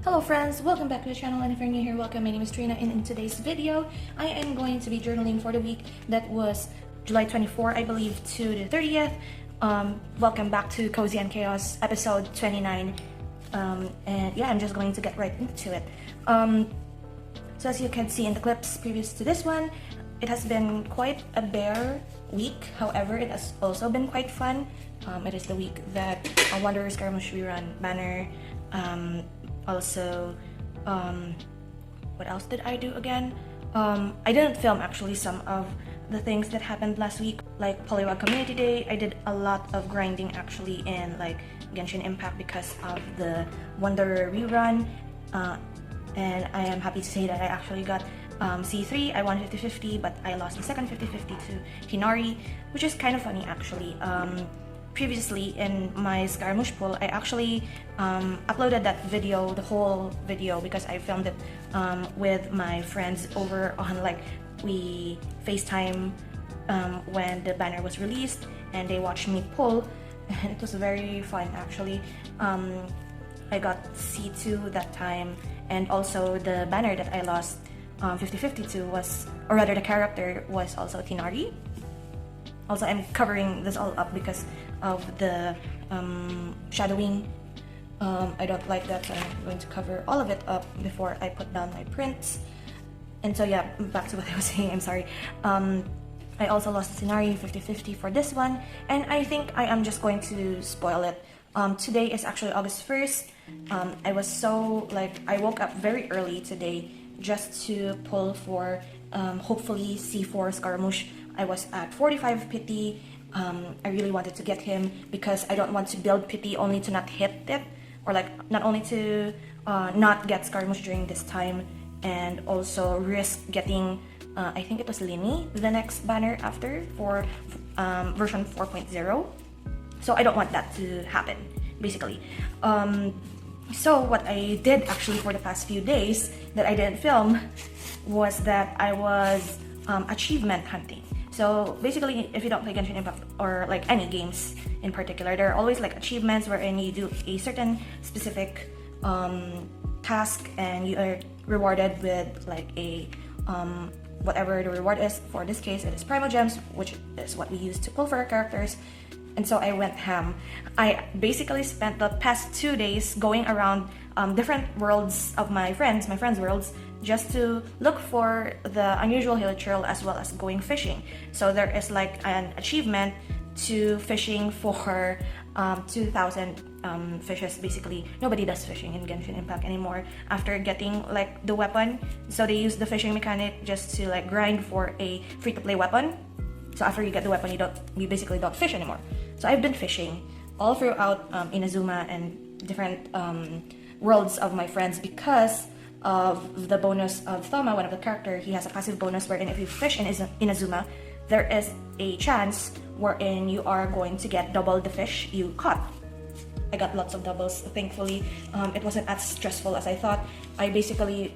Hello friends, welcome back to the channel, and if you're new here, welcome. My name is Trina, and in today's video, I am going to be journaling for the week that was July 24, I believe, to the 30th. Welcome back to Cozy and Chaos, episode 29, and yeah, I'm just going to get right into it. So as you can see in the clips previous to this one, it has been quite a bare week. However, it has also been quite fun. It is the week that a Wanderer Skirmish rerun banner. Also, what else did I do again? I didn't film actually some of the things that happened last week, like Polywag Community Day. I did a lot of grinding actually in like Genshin Impact because of the Wanderer rerun, and I am happy to say that I actually got C3. I won 50-50, but I lost the second 50-50 to Hinari, which is kind of funny actually. Previously in my skirmish pool, I actually uploaded that video, the whole video, because I filmed it with my friends over on, like, we FaceTime when the banner was released, and they watched me pull, and it was very fun actually. I got C2 that time, and also the banner that I lost 50-50 to was, or rather the character was also Tinari. Also, I'm covering this all up because of the shadowing. I don't like that, so I'm going to cover all of it up before I put down my prints. And so yeah, back to what I was saying, I'm sorry. I also lost the scenario 50-50 for this one, and I think I am just going to spoil it. Today is actually August 1st. I was so, like, I woke up very early today just to pull for hopefully C4 Scaramouche. I was at 45 pity. I really wanted to get him because I don't want to build pity only to not hit it, or like not only to not get Scaramouche during this time, and also risk getting I think it was Linny, the next banner after, for version 4.0. So I don't want that to happen, basically. So what I did actually for the past few days that I didn't film was that I was achievement hunting. So basically, if you don't play Genshin Impact or like any games in particular, there are always like achievements wherein you do a certain specific task and you are rewarded with like a whatever the reward is. For this case, it is Primo Gems, which is what we use to pull for our characters. And so I went ham. I basically spent the past 2 days going around different worlds of my friends' worlds, just to look for the unusual Hilichurl as well as going fishing. So there is like an achievement to fishing for 2,000 fishes. Basically, nobody does fishing in Genshin Impact anymore after getting like the weapon. So they use the fishing mechanic just to like grind for a free-to-play weapon. So after you get the weapon, you basically don't fish anymore. So I've been fishing all throughout Inazuma and different worlds of my friends because of the bonus of Thoma, one of the characters. He has a passive bonus wherein if you fish in Inazuma, there is a chance wherein you are going to get double the fish you caught. I got lots of doubles, thankfully. It wasn't as stressful as I thought. I basically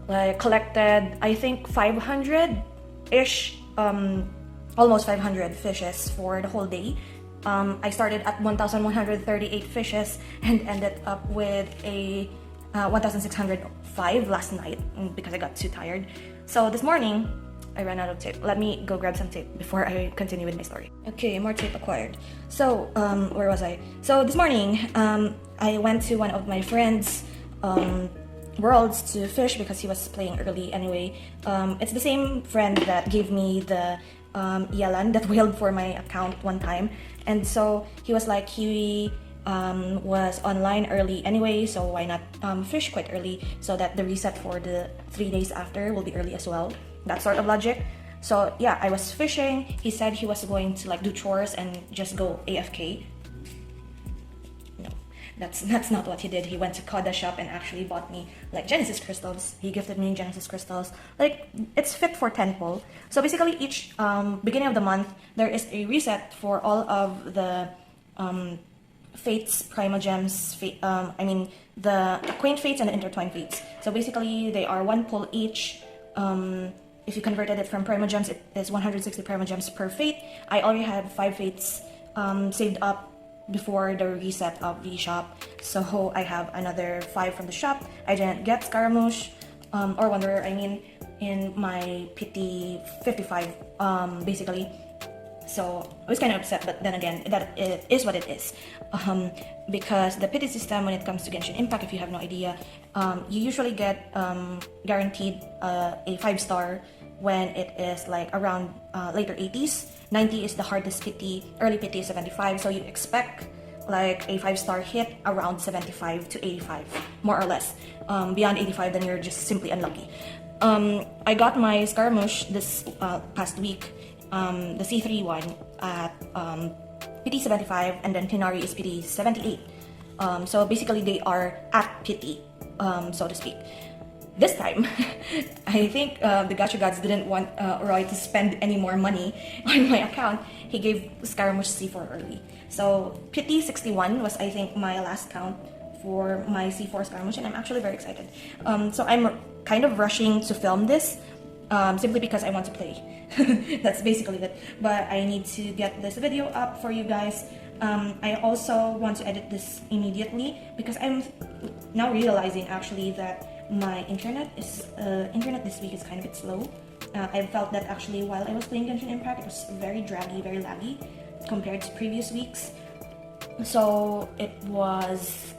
like collected, I think 500-ish, almost 500 fishes for the whole day. I started at 1,138 fishes and ended up with a 1,605 last night because I got too tired. So this morning, I ran out of tape. Let me go grab some tape before I continue with my story. Okay, more tape acquired. So, where was I? So this morning, I went to one of my friends' worlds to fish because he was playing early anyway. It's the same friend that gave me the Yelan that wailed for my account one time. And so he was like, he was online early anyway, so why not fish quite early so that the reset for the 3 days after will be early as well. That sort of logic. So yeah, I was fishing. He said he was going to like do chores and just go AFK. No, that's not what he did. He went to Koda shop and actually bought me like Genesis crystals. He gifted me Genesis crystals. Like, it's fit for 10 pull. So basically each beginning of the month there is a reset for all of the Fates, Prima Gems, I mean the Quaint Fates and the Intertwined Fates. So basically they are 1 pull each. If you converted it from Prima Gems, it is 160 Prima Gems per Fate. I already had 5 Fates saved up before the reset of the shop. So I have another 5 from the shop. I didn't get Scaramouche, or Wanderer, I mean, in my PT 55, basically. So I was kind of upset, but then again, that it is what it is. Because the pity system, when it comes to Genshin Impact, if you have no idea, you usually get guaranteed a 5-star when it is like around later 80s. 90 is the hardest pity, early pity is 75, so you expect like a 5-star hit around 75 to 85, more or less. Beyond 85, then you're just simply unlucky. I got my Scaramouche this past week. The C3 one at PT 75, and then Tinari is PT 78. So basically they are at PT, so to speak. This time, I think the Gacha Gods didn't want Roy to spend any more money on my account. He gave Scaramouche C4 early. So PT 61 was, I think, my last count for my C4 Scaramouche, and I'm actually very excited. So I'm kind of rushing to film this, simply because I want to play. That's basically it. But I need to get this video up for you guys. I also want to edit this immediately because I'm now realizing actually that my internet this week is kind of a bit slow. I felt that actually while I was playing Genshin Impact, it was very draggy, very laggy compared to previous weeks. So it was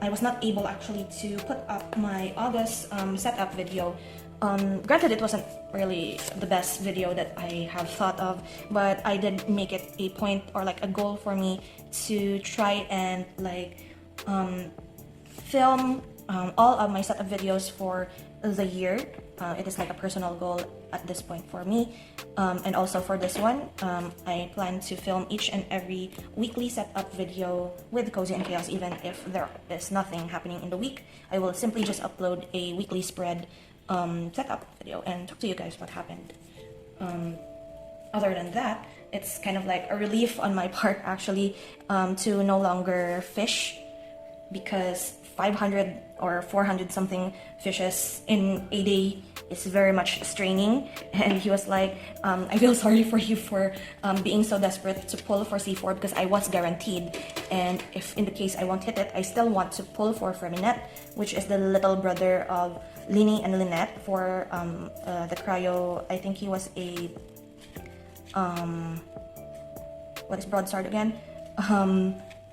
I was not able actually to put up my August setup video. Granted, it wasn't really the best video that I have thought of, but I did make it a point or like a goal for me to try and like film all of my setup videos for the year. It is like a personal goal at this point for me. And also for this one, I plan to film each and every weekly setup video with Cozy and Chaos, even if there is nothing happening in the week. I will simply just upload a weekly spread setup video and talk to you guys what happened. Other than that, it's kind of like a relief on my part actually to no longer fish, because 500 or 400 something fishes in a day is very much straining. And he was like, I feel sorry for you for being so desperate to pull for C4 because I was guaranteed, and if in the case I won't hit it, I still want to pull for Freminette, which is the little brother of Linny and Lynette for the cryo. I think he was a what is broadsword again?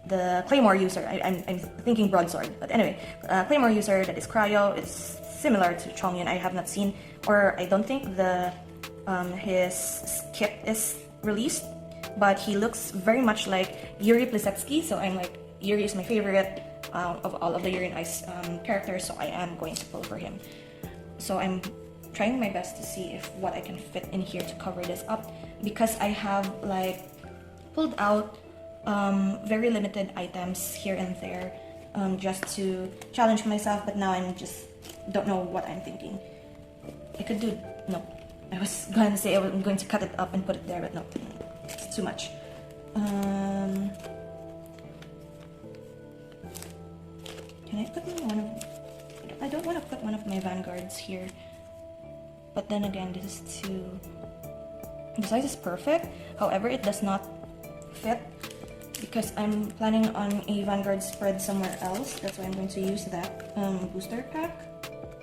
The Claymore user. I'm thinking broadsword, but anyway, Claymore user that is cryo. It's similar to Chongyun. I have not seen, or I don't think the his kit is released, but he looks very much like Yuri Plisetsky. So I'm like, Yuri is my favorite of all of the Yuri and Ice characters, so I am going to pull for him. So I'm trying my best to see if what I can fit in here to cover this up, because I have like pulled out very limited items here and there just to challenge myself, but now I'm just don't know what I'm thinking. I could do, no, I was going to say I was going to cut it up and put it there, but no, it's too much. Can I put one of, I don't want to put one of my vanguards here, but then again, this is too, the size is perfect, however it does not fit because I'm planning on a vanguard spread somewhere else. That's why I'm going to use that booster pack.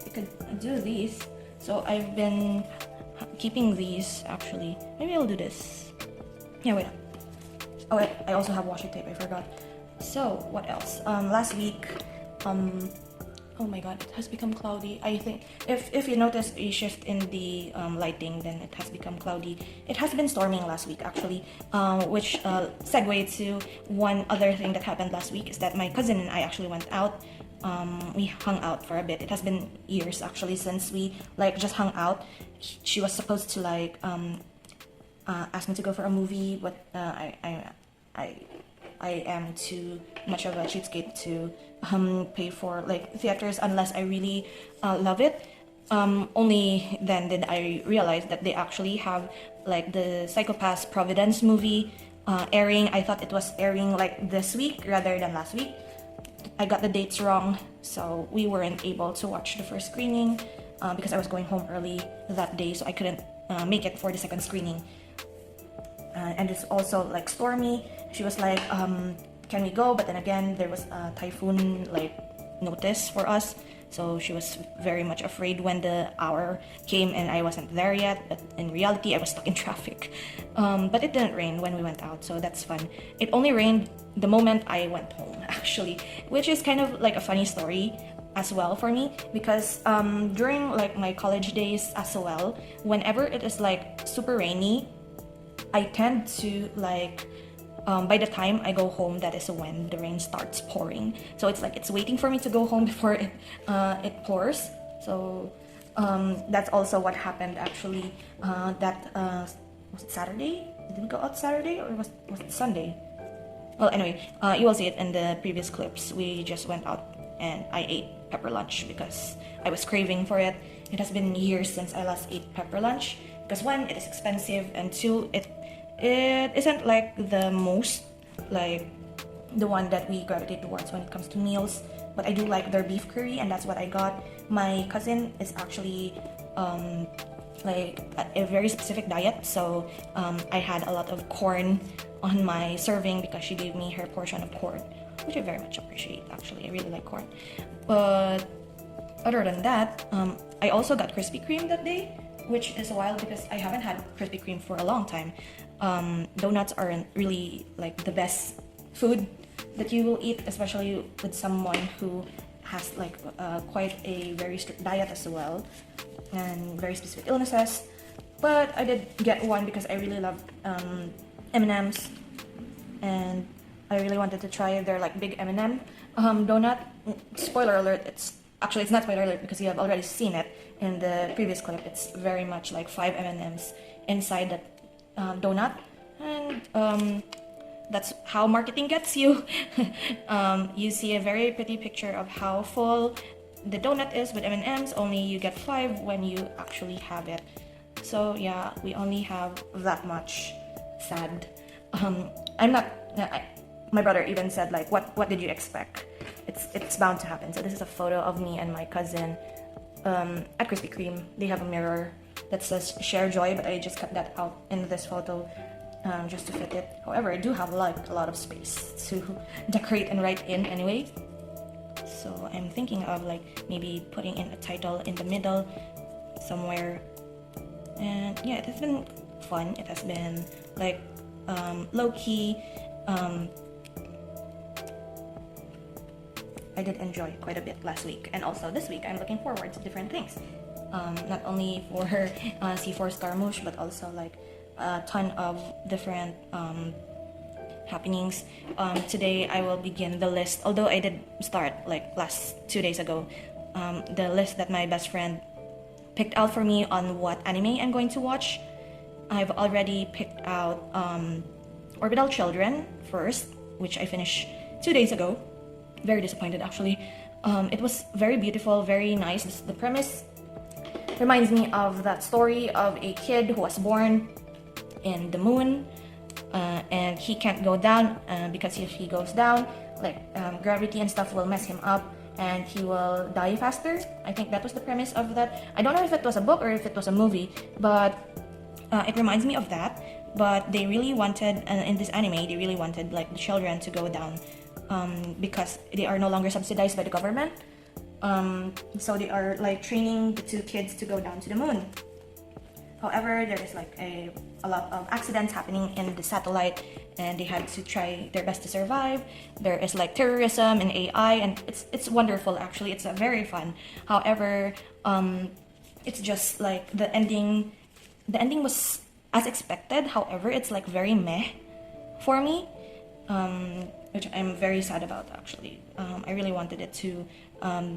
I could do these, so I've been keeping these actually. Maybe I'll do this. Yeah, wait. Oh wait, I also have washi tape, I forgot. So what else? Last week, oh my god, it has become cloudy. I think if you notice a shift in the lighting, then it has become cloudy. It has been storming last week actually, which segue to one other thing that happened last week is that my cousin and I actually went out. We hung out for a bit. It has been years actually since we like just hung out. She was supposed to like ask me to go for a movie, but I am too much of a cheapskate to pay for like theaters unless I really love it. Only then did I realize that they actually have like the Psychopaths Providence movie airing. I thought it was airing like this week rather than last week. I got the dates wrong, so we weren't able to watch the first screening because I was going home early that day, so I couldn't make it for the second screening. and it's also like stormy. She was like, can we go? But then again, there was a typhoon like notice for us, so she was very much afraid when the hour came and I wasn't there yet. But in reality, I was stuck in traffic. But it didn't rain when we went out, so that's fun. It only rained the moment I went home, actually, which is kind of like a funny story as well for me, because during like my college days as well, whenever it is like super rainy, I tend to like by the time I go home, that is when the rain starts pouring. So it's like it's waiting for me to go home before it pours. So that's also what happened actually. Was it Saturday? Did we go out Saturday or was it Sunday? Well, anyway, you will see it in the previous clips. We just went out and I ate pepper lunch because I was craving for it. It has been years since I last ate pepper lunch because one, it is expensive, and two, it isn't like the most like the one that we gravitate towards when it comes to meals. But I do like their beef curry, and that's what I got. My cousin is actually like a very specific diet, so I had a lot of corn on my serving because she gave me her portion of corn, which I very much appreciate. Actually, I really like corn. But other than that, I also got Krispy Kreme that day, which is wild because I haven't had Krispy Kreme for a long time. Donuts aren't really like the best food that you will eat, especially with someone who has like quite a very strict diet as well and very specific illnesses. But I did get one because I really love M&Ms, and I really wanted to try their like big M&M donut. Spoiler alert, it's not spoiler alert because you have already seen it in the previous clip. It's very much like 5 M&Ms inside that donut, and that's how marketing gets you. You see a very pretty picture of how full the donut is with M&Ms, only you get 5 when you actually have it. So yeah, we only have that much. Sad. My brother even said like, what did you expect? It's bound to happen. So this is a photo of me and my cousin at Krispy Kreme. They have a mirror that says share joy, but I just cut that out in this photo just to fit it. However, I do have like a lot of space to decorate and write in anyway. So I'm thinking of like maybe putting in a title in the middle somewhere. And yeah, it has been fun. It has been like low-key. I did enjoy quite a bit last week, and also this week I'm looking forward to different things. Not only for her C4 Scaramouche, but also like a ton of different happenings. Today I will begin the list, although I did start like last 2 days ago, the list that my best friend picked out for me on what anime I'm going to watch. I've already picked out Orbital Children first, which I finished 2 days ago. Very disappointed actually. It was very beautiful, very nice. The premise reminds me of that story of a kid who was born in the moon, and he can't go down because if he goes down, like gravity and stuff will mess him up and he will die faster. I think that was the premise of that. I don't know if it was a book or if it was a movie, but it reminds me of that. But they really wanted, in this anime, they really wanted like the children to go down because they are no longer subsidized by the government. So they are like training the 2 kids to go down to the moon. However, there is like a lot of accidents happening in the satellite, and they had to try their best to survive. There is like terrorism and AI, and it's wonderful actually. It's very fun. However, it's just like the ending was as expected. However, it's like very meh for me, which I'm very sad about actually. I really wanted it to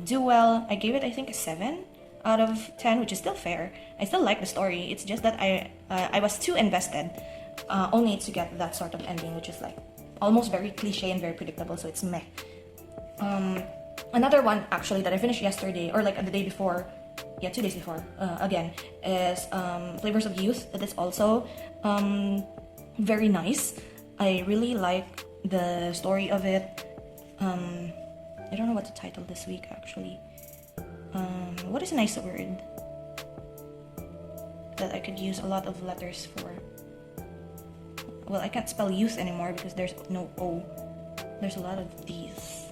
do well. I gave it I think a 7 out of 10, which is still fair. I still like the story. It's just that I was too invested only to get that sort of ending, which is like almost very cliche and very predictable, so it's meh. Another one actually that I finished yesterday, or like the day before, 2 days before, again, is Flavors of Youth. That is also very nice. I really like the story of it. I don't know what to title this week actually. What is a nice word that I could use a lot of letters for? well, I can't spell youth anymore because there's no O. There's a lot of these.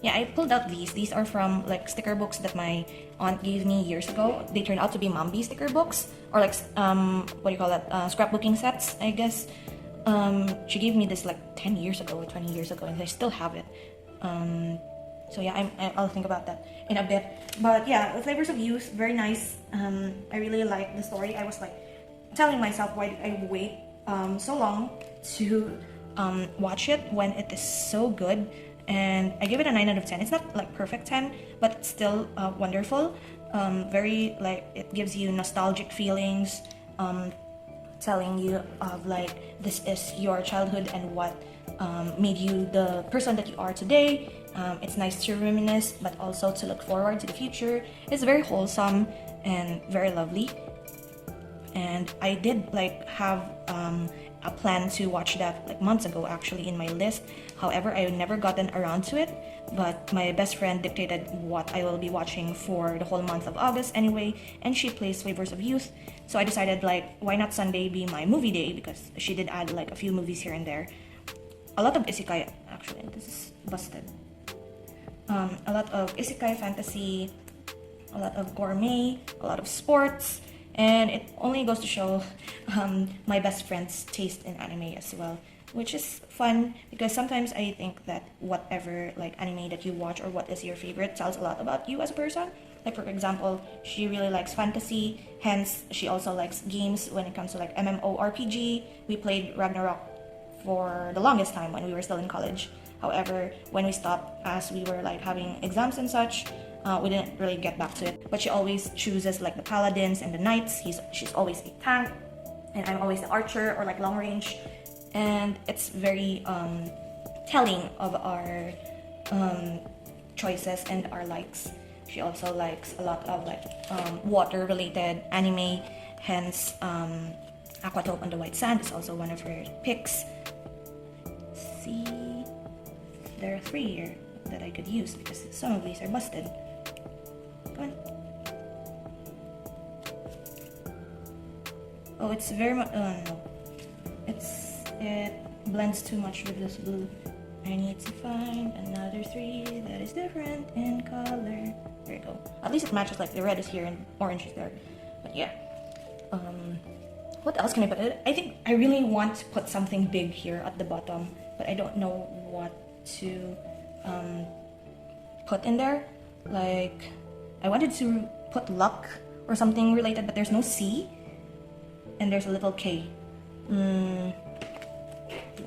Yeah, I pulled out these. These are from like sticker books that my aunt gave me years ago. They turned out to be Mambi sticker books, or like what do you call that? Scrapbooking sets, I guess. She gave me this like 10 years ago or 20 years ago, and I still have it. So yeah, I'll think about that in a bit. But yeah, The Flavors of Youth, very nice. I really like the story. I was like telling myself, why did I wait so long to watch it when it is so good? And I give it a 9 out of 10. It's not like perfect 10, but it's still wonderful. Very like, it gives you nostalgic feelings, telling you of like, this is your childhood and what made you the person that you are today. It's nice to reminisce, but also to look forward to the future. It's very wholesome and very lovely. And I did like have a plan to watch that like months ago, actually, in my list. However, I never gotten around to it, but my best friend dictated what I will be watching for the whole month of August anyway, and she plays Flavors of Youth. So I decided like, why not Sunday be my movie day, because she did add like a few movies here and there. A lot of isekai, actually. This is busted. A lot of isekai fantasy, a lot of gourmet, a lot of sports, and it only goes to show my best friend's taste in anime as well, which is fun because sometimes I think that whatever like anime that you watch or what is your favorite tells a lot about you as a person. Like for example, she really likes fantasy, hence she also likes games when it comes to like MMORPG. We played Ragnarok for the longest time when we were still in college. However, when we stopped as we were like having exams and such, we didn't really get back to it. But she always chooses like the paladins and the knights. She's always a tank, and I'm always the archer or like long range. And it's very telling of our choices and our likes. She also likes a lot of like water related anime, hence Aquatope on the White Sand is also one of her picks. See, there are 3 here that I could use because some of these are busted. Come on. Oh, it's very much. No, it blends too much with this blue. I need to find another 3 that is different in color. There you go. At least it matches, like the red is here and orange is there. But yeah. What else can I put? I think I really want to put something big here at the bottom, but I don't know what to put in there. Like, I wanted to put luck or something related, but there's no C and there's a little K. Do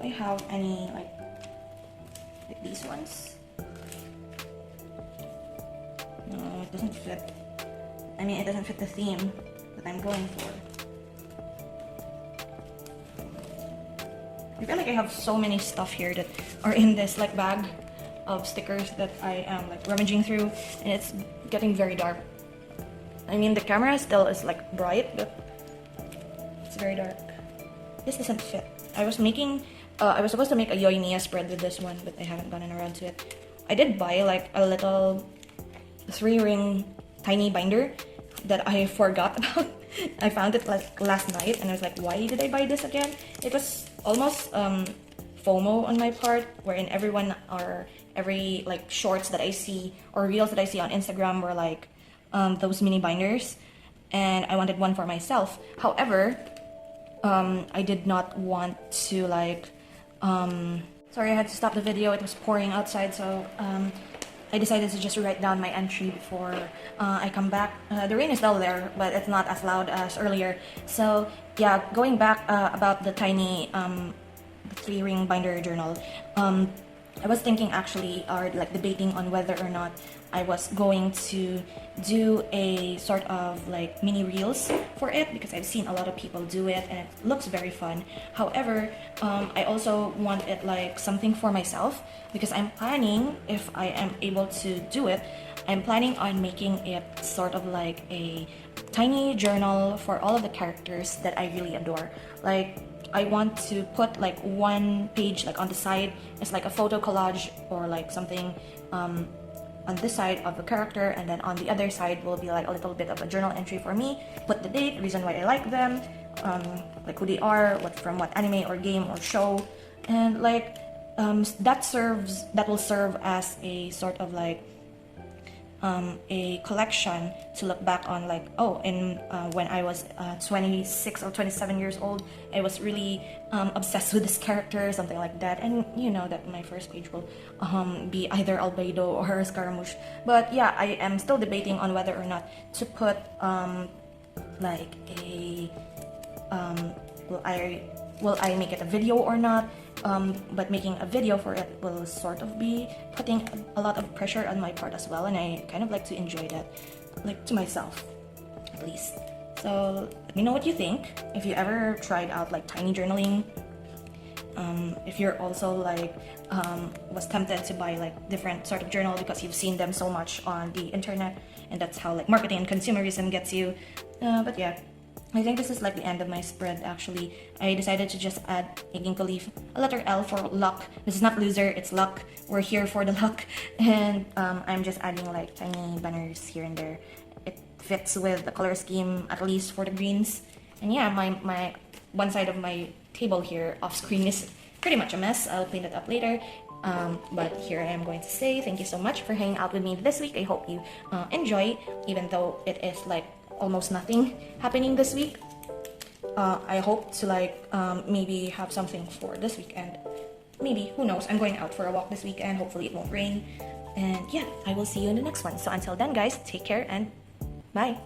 I have any like these ones? No, it doesn't fit. I mean, it doesn't fit the theme that I'm going for. I feel like I have so many stuff here that are in this like bag of stickers that I am like rummaging through, and it's getting very dark. I mean, the camera still is like bright, but it's very dark. This doesn't fit. I was supposed to make a Yoimiya spread with this one, but I haven't gotten around to it. I did buy like a little 3-ring tiny binder that I forgot about. I found it like last night and I was like, why did I buy this again? It was almost FOMO on my part, wherein every like shorts that I see or reels that I see on Instagram were like those mini binders, and I wanted one for myself. However, I did not want to like sorry, I had to stop the video. It was pouring outside, so I decided to just write down my entry before I come back. The rain is still there, but it's not as loud as earlier. So yeah, going back about the tiny 3-ring binder journal, I was thinking actually, or like debating on whether or not I was going to do a sort of like mini reels for it, because I've seen a lot of people do it and it looks very fun. However, I also want it like something for myself, because I'm planning, if I am able to do it, I'm planning on making it sort of like a tiny journal for all of the characters that I really adore. Like, I want to put like one page like on the side as like a photo collage or like something on this side of the character, and then on the other side will be like a little bit of a journal entry for me. Put the date, reason why I like them, like who they are, from what anime or game or show, and like that will serve as a sort of like a collection to look back on, like, oh, in when I was 26 or 27 years old, I was really obsessed with this character, something like that. And you know that my first page will be either Albedo or Scaramouche. But yeah, I am still debating on whether or not to put like a will I make it a video or not. But making a video for it will sort of be putting a lot of pressure on my part as well, and I kind of like to enjoy that, like, to myself at least. So let me know what you think, if you ever tried out like tiny journaling, if you're also like was tempted to buy like different sort of journal because you've seen them so much on the internet, and that's how like marketing and consumerism gets you. But yeah, I think this is like the end of my spread actually. I decided to just add a ginkgo leaf, a letter L for luck. This is not loser, it's luck. We're here for the luck. And I'm just adding like tiny banners here and there. It fits with the color scheme, at least for the greens. And yeah, my one side of my table here off screen is pretty much a mess. I'll clean it up later. But here I am going to say thank you so much for hanging out with me this week. I hope you enjoy, even though it is like almost nothing happening this week. I hope to like maybe have something for this weekend. Maybe, who knows? I'm going out for a walk this weekend. Hopefully it won't rain. And yeah, I will see you in the next one. So until then, guys, take care and bye.